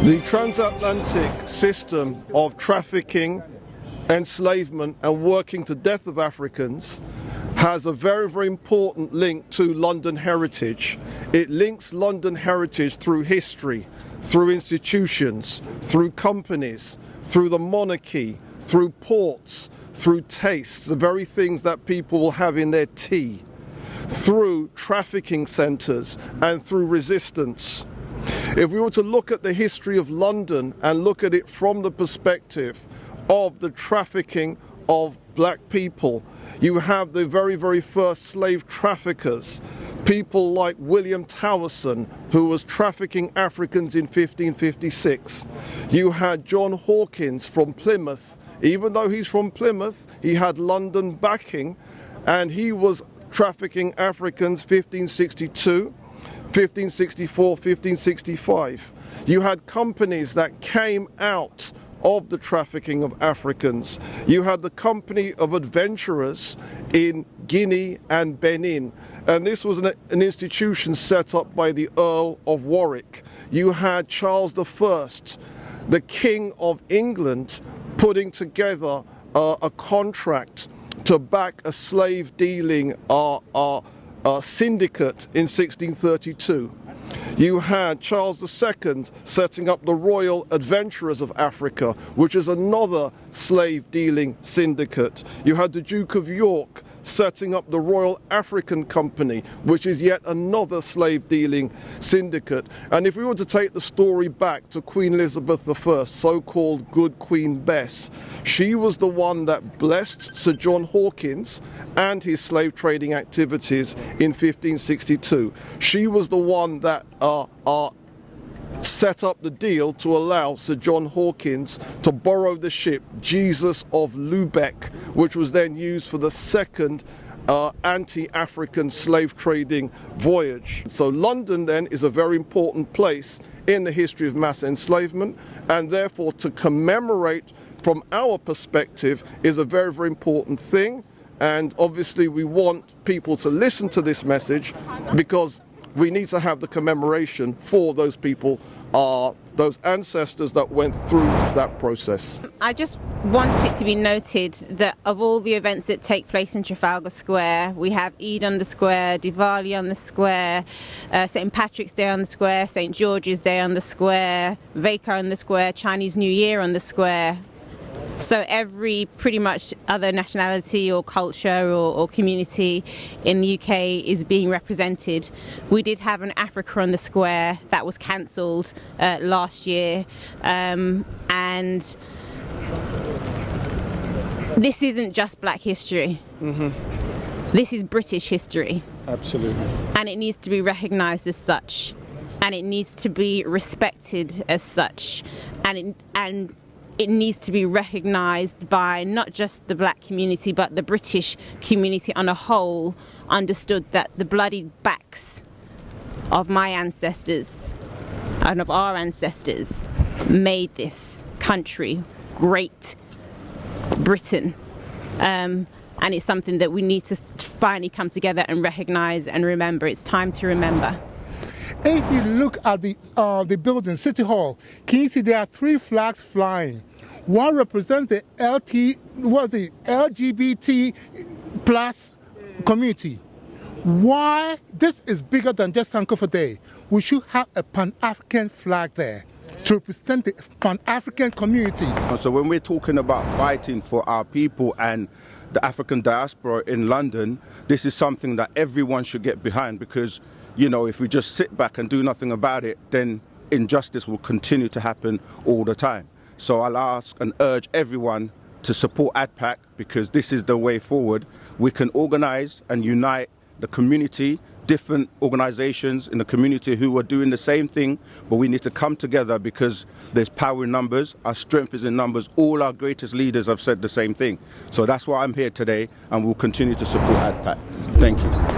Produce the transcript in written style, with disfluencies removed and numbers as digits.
The transatlantic system of trafficking, enslavement and working to death of Africans has a very, very important link to London heritage. It links London heritage through history, through institutions, through companies, through the monarchy, through ports, through tastes, the very things that people will have in their tea, through trafficking centres and through resistance. If we were to look at the history of London and look at it from the perspective of the trafficking of black people, you have the very, very first slave traffickers, people like William Towerson, who was trafficking Africans in 1556. You had John Hawkins from Plymouth. Even though he's from Plymouth, he had London backing, and he was trafficking Africans 1562. 1564, 1565. You had companies that came out of the trafficking of Africans. You had the Company of Adventurers in Guinea and Benin, and this was an institution set up by the Earl of Warwick. You had Charles I, the King of England, putting together a contract to back a slave dealing syndicate in 1632. You had Charles II setting up the Royal Adventurers of Africa, which is another slave dealing syndicate. You had the Duke of York setting up the Royal African Company, which is yet another slave dealing syndicate. And if we were to take the story back to Queen Elizabeth I, so-called Good Queen Bess, she was the one that blessed Sir John Hawkins and his slave trading activities in 1562. She was the one that set up the deal to allow Sir John Hawkins to borrow the ship Jesus of Lubeck, which was then used for the second anti-African slave trading voyage. So London then is a very important place in the history of mass enslavement, and therefore to commemorate from our perspective is a very, very important thing. And obviously we want people to listen to this message, because we need to have the commemoration for those people, those ancestors that went through that process. I just want it to be noted that of all the events that take place in Trafalgar Square, we have Eid on the square, Diwali on the square, St. Patrick's Day on the square, St. George's Day on the square, Veka on the square, Chinese New Year on the square. So every pretty much other nationality or culture or community in the UK is being represented. We did have an Africa on the Square that was cancelled last year, and this isn't just black history. This is British history. Absolutely. And it needs to be recognised as such, and it needs to be respected as such, and it needs to be recognised by not just the black community but the British community on a whole, understood that the bloody backs of my ancestors and of our ancestors made this country Great Britain. And it's something that we need to finally come together and recognise and remember. It's time to remember. If you look at the building, City Hall, can you see there are 3 flags flying? One represents the LGBT plus community. Why? This is bigger than just Sankofa Day. We should have a Pan-African flag there to represent the Pan-African community. So when we're talking about fighting for our people and the African diaspora in London, this is something that everyone should get behind, because you know, if we just sit back and do nothing about it, then injustice will continue to happen all the time. So I'll ask and urge everyone to support ADPAC, because this is the way forward. We can organise and unite the community, different organisations in the community who are doing the same thing, but we need to come together because there's power in numbers, our strength is in numbers. All our greatest leaders have said the same thing. So that's why I'm here today, and we'll continue to support ADPAC. Thank you.